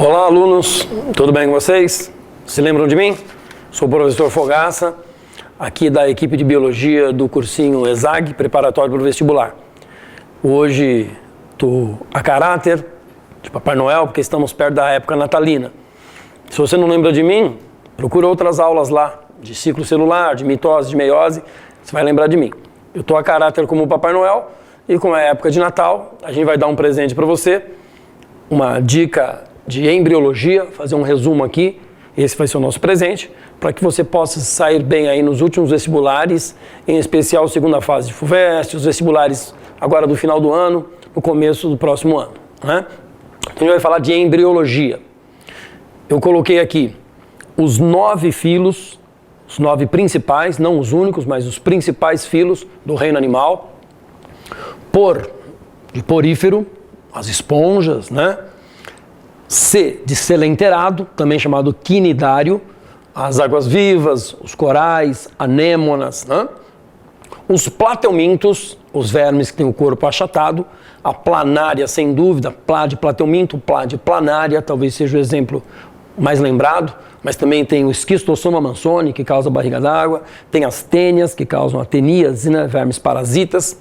Olá, alunos, tudo bem com vocês? Se lembram de mim? Sou o professor Fogaça, aqui da equipe de Biologia do cursinho ESAG, preparatório para o vestibular. Hoje estou a caráter de Papai Noel, porque estamos perto da época natalina. Se você não lembra de mim, procura outras aulas lá, de ciclo celular, de mitose, de meiose, você vai lembrar de mim. Eu estou a caráter como o Papai Noel e como é a época de Natal, a gente vai dar um presente para você, uma dica de embriologia, fazer um resumo aqui, esse vai ser o nosso presente, para que você possa sair bem aí nos últimos vestibulares, em especial segunda fase de FUVEST, os vestibulares agora do final do ano, no começo do próximo ano, né? Então a gente vai falar de embriologia. Eu coloquei aqui os 9 filos, os 9 principais, não os únicos, mas os principais filos do reino animal, de porífero, as esponjas, né? C, de selenterado, também chamado quinidário, as águas-vivas, os corais, anêmonas, né? Os plateumintos, os vermes que têm o corpo achatado, a planária, sem dúvida, Plade plateuminto, Plade planária, talvez seja o exemplo mais lembrado, mas também tem o Schistossoma mansoni, que causa barriga d'água, tem as tênias, que causam ateníase, né? Vermes parasitas.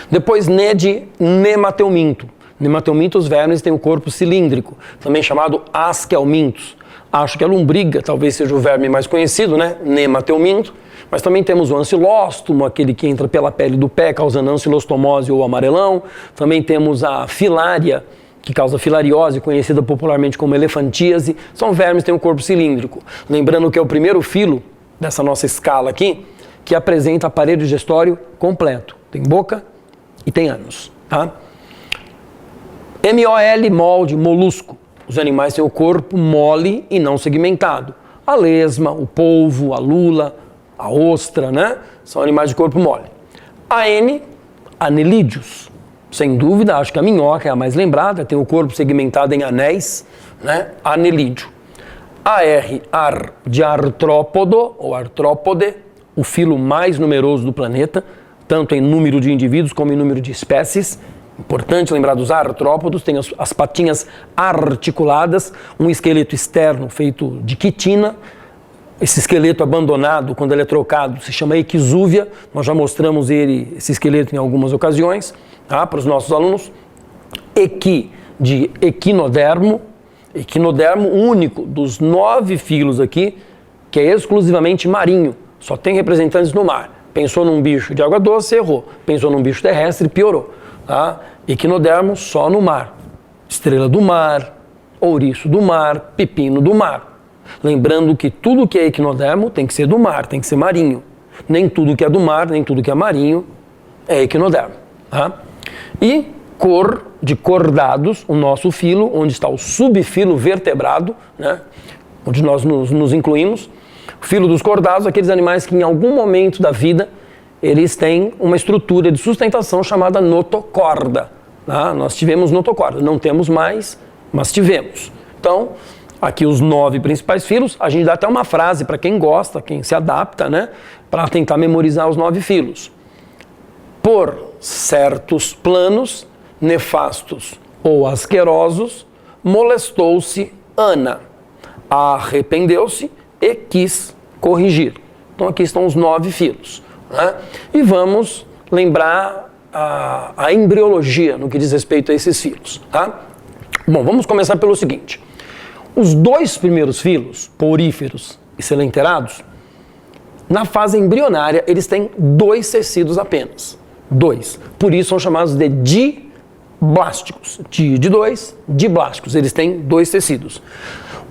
Depois, de nemateuminto. Nemateumintos vermes têm o corpo cilíndrico, também chamado asquelmintos. Acho que a lombriga talvez seja o verme mais conhecido, né? Nemateuminto. Mas também temos o ancilóstomo, aquele que entra pela pele do pé, causando ancilostomose ou amarelão. Também temos a filária, que causa filariose, conhecida popularmente como elefantíase. São vermes que têm o corpo cilíndrico. Lembrando que é o primeiro filo dessa nossa escala aqui, que apresenta aparelho digestório completo. Tem boca e tem ânus, tá? MOL, de molusco. Os animais têm o corpo mole e não segmentado. A lesma, o polvo, a lula, a ostra, né? São animais de corpo mole. AN, anelídeos. Sem dúvida, acho que a minhoca é a mais lembrada, tem o corpo segmentado em anéis, né? Anelídeo. AR, de artrópodo ou artrópode, o filo mais numeroso do planeta, tanto em número de indivíduos como em número de espécies. Importante lembrar dos artrópodos, tem as patinhas articuladas, um esqueleto externo feito de quitina. Esse esqueleto abandonado, quando ele é trocado, se chama equisúvia. Nós já mostramos esse esqueleto em algumas ocasiões, tá, para os nossos alunos. Equi, de equinodermo. Equinodermo único dos 9 filos aqui, que é exclusivamente marinho. Só tem representantes no mar. Pensou num bicho de água doce, errou. Pensou num bicho terrestre, piorou. Tá? Equinodermo só no mar. Estrela do mar, ouriço do mar, pepino do mar. Lembrando que tudo que é equinodermo tem que ser do mar, tem que ser marinho. Nem tudo que é do mar, nem tudo que é marinho é equinodermo. Tá? E cor de cordados, o nosso filo, onde está o subfilo vertebrado, né? Onde nós nos incluímos. O filo dos cordados, aqueles animais que em algum momento da vida eles têm uma estrutura de sustentação chamada notocorda. Tá? Nós tivemos notocorda, não temos mais, mas tivemos. Então, aqui os 9 principais filos, a gente dá até uma frase para quem gosta, quem se adapta, né? Para tentar memorizar os 9 filos. Por certos planos, nefastos ou asquerosos, molestou-se Ana, arrependeu-se e quis corrigir. Então aqui estão os 9 filos. Né? E vamos lembrar a embriologia no que diz respeito a esses filos. Tá? Bom, vamos começar pelo seguinte. Os 2 primeiros filos, poríferos e selenterados, na fase embrionária eles têm 2 tecidos apenas. 2. Por isso são chamados de diblásticos. De 2, diblásticos. Eles têm 2 tecidos.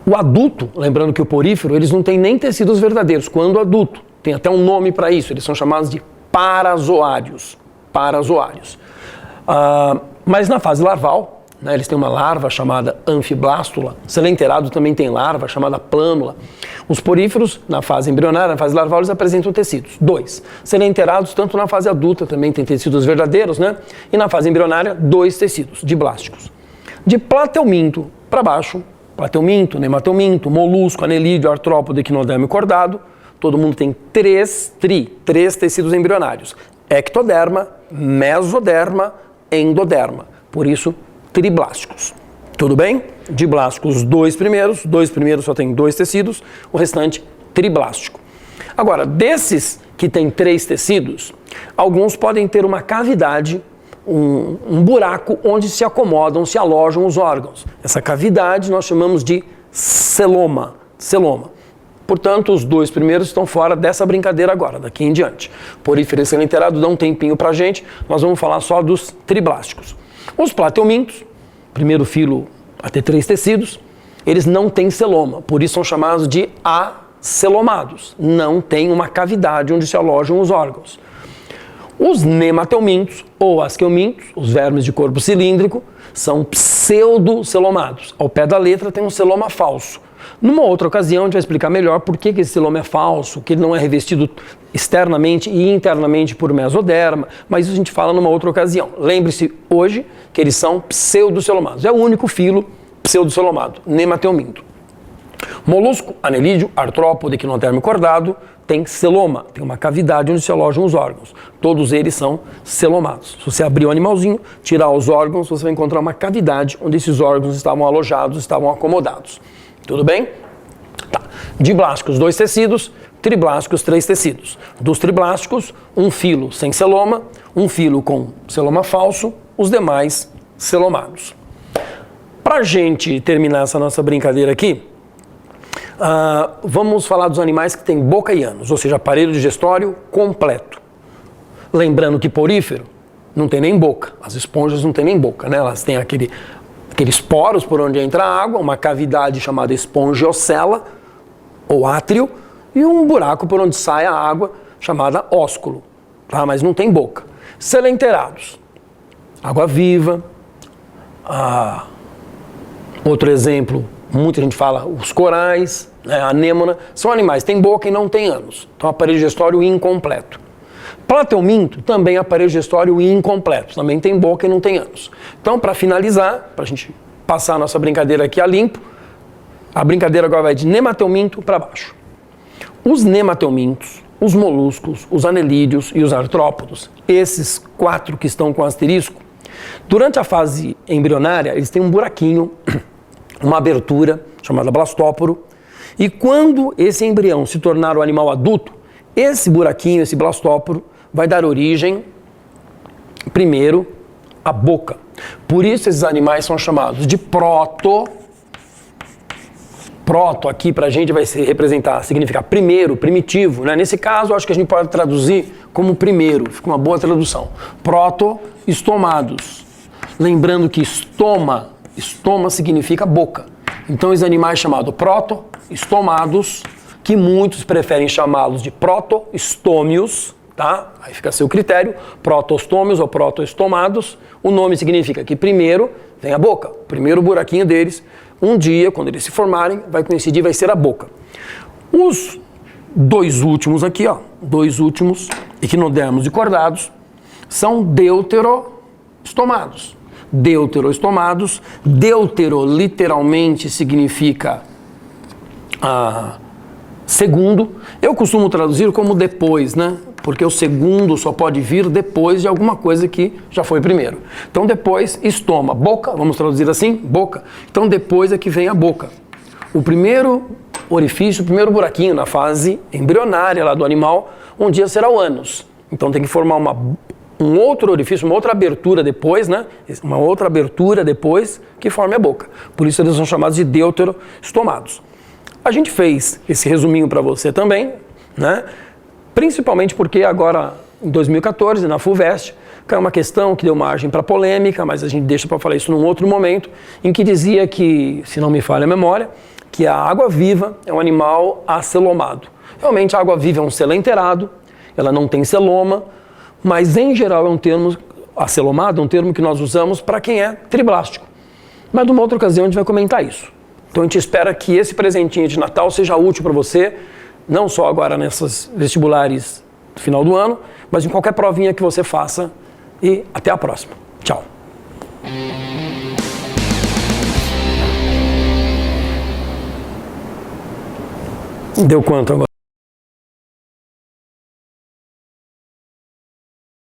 O adulto, lembrando que o porífero, eles não têm nem tecidos verdadeiros. Quando adulto, tem até um nome para isso, eles são chamados de parazoários. Parazoários. Mas na fase larval, né, eles têm uma larva chamada anfiblástula. Selenterado também tem larva chamada plânula. Os poríferos, na fase embrionária, na fase larval, eles apresentam tecidos. 2. Selenterados, tanto na fase adulta, também tem tecidos verdadeiros, né? E na fase embrionária, 2 tecidos diblásticos. De plateuminto para baixo, plateuminto, nemateuminto, molusco, anelídeo, artrópode, equinodermo e cordado, todo mundo tem 3 tecidos embrionários. Ectoderma, mesoderma, endoderma. Por isso, triblásticos. Tudo bem? Diblástico, os dois primeiros só tem 2 tecidos, o restante triblástico. Agora, desses que tem 3 tecidos, alguns podem ter uma cavidade, um buraco onde se acomodam, se alojam os órgãos. Essa cavidade nós chamamos de celoma. Portanto, os 2 primeiros estão fora dessa brincadeira agora, daqui em diante. Porífero excelentado, dá um tempinho pra gente, nós vamos falar só dos triblásticos. Os plateumintos, primeiro filo a ter 3 tecidos, eles não têm celoma, por isso são chamados de acelomados. Não tem uma cavidade onde se alojam os órgãos. Os nemateumintos ou asqueumintos, os vermes de corpo cilíndrico, são pseudocelomados. Ao pé da letra tem um celoma falso. Numa outra ocasião a gente vai explicar melhor por que esse celoma é falso, que ele não é revestido externamente e internamente por mesoderma, mas isso a gente fala numa outra ocasião. Lembre-se hoje que eles são pseudocelomados. É o único filo pseudocelomado, nemateuminto. Molusco, anelídeo, artrópode, equinoderme cordado, tem celoma, tem uma cavidade onde se alojam os órgãos. Todos eles são celomados. Se você abrir o animalzinho, tirar os órgãos, você vai encontrar uma cavidade onde esses órgãos estavam alojados, estavam acomodados. Tudo bem? Tá. Diblásticos, 2 tecidos, triblásticos, 3 tecidos. Dos triblásticos, um filo sem celoma, um filo com celoma falso, os demais celomados. Para a gente terminar essa nossa brincadeira aqui, vamos falar dos animais que têm boca e ânus, ou seja, aparelho digestório completo. Lembrando que porífero não tem nem boca, as esponjas não têm nem boca, né? Elas têm aqueles poros por onde entra a água, uma cavidade chamada espongiocela, ou átrio, e um buraco por onde sai a água, chamada ósculo, tá? Mas não tem boca. Selenterados, água-viva, outro exemplo, muita gente fala, os corais, né, a anêmona, são animais que têm boca e não têm ânus. Então, aparelho digestório incompleto. Plateuminto também é aparelho digestório incompleto, também tem boca e não tem ânus. Então, para finalizar, para a gente passar a nossa brincadeira aqui a limpo, a brincadeira agora vai de nemateuminto para baixo. Os nemateumintos, os moluscos, os anelídeos e os artrópodos, esses 4 que estão com asterisco, durante a fase embrionária, eles têm um buraquinho, uma abertura chamada blastóporo, e quando esse embrião se tornar um animal adulto, esse buraquinho, esse blastóporo, vai dar origem, primeiro, à boca. Por isso esses animais são chamados de proto. Proto aqui pra gente vai significar primeiro, primitivo, né? Nesse caso, acho que a gente pode traduzir como primeiro, fica uma boa tradução. Proto-estomados. Lembrando que estoma significa boca. Então, os animais chamados proto-estomados, que muitos preferem chamá-los de proto-estômios, tá? Aí fica a seu critério, protostômios ou protoestomados. O nome significa que primeiro vem a boca, o primeiro buraquinho deles. Um dia, quando eles se formarem, vai coincidir, vai ser a boca. Os 2 últimos aqui, ó, 2 últimos, equinodermos e cordados, são deuteroestomados. Deuteroestomados, deutero literalmente significa segundo. Eu costumo traduzir como depois, né? Porque o segundo só pode vir depois de alguma coisa que já foi primeiro. Então depois, estoma, boca, vamos traduzir assim, boca. Então depois é que vem a boca. O primeiro orifício, o primeiro buraquinho na fase embrionária lá do animal, um dia será o ânus. Então tem que formar um outro orifício, uma outra abertura depois, né? Uma outra abertura depois que forme a boca. Por isso eles são chamados de deuteroestomados. A gente fez esse resuminho para você também, né? Principalmente porque agora, em 2014, na FUVEST, caiu uma questão que deu margem para polêmica, mas a gente deixa para falar isso num outro momento, em que dizia que, se não me falha a memória, que a água-viva é um animal acelomado. Realmente a água-viva é um selenterado, ela não tem celoma, mas em geral é um termo, acelomado é um termo que nós usamos para quem é triblástico. Mas numa outra ocasião a gente vai comentar isso. Então a gente espera que esse presentinho de Natal seja útil para você, não só agora nessas vestibulares do final do ano, mas em qualquer provinha que você faça. E até a próxima. Tchau. Deu quanto agora?